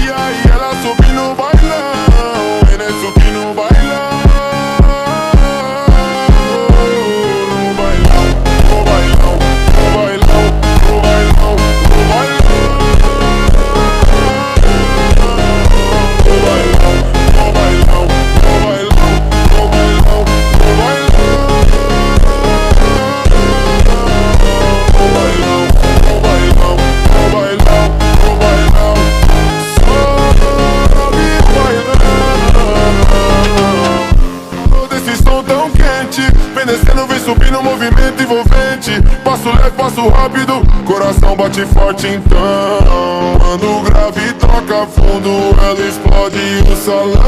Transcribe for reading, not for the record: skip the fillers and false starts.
E aí ela sobe no bailão, e nesse que no bailão. No bailão, no bailão, no bailão, no bailão, no bailão. No bailão, no bailão, no bailão, no bailão, no bailão. No bailão, no bailão, no bailão, no bailão. Sobe bailando. Desse som tão quente, vem descendo, vem subindo, movimento envolvente. Passo leve, passo rápido, coração bate forte então. Quando o grave toca fundo, ela explode o salão.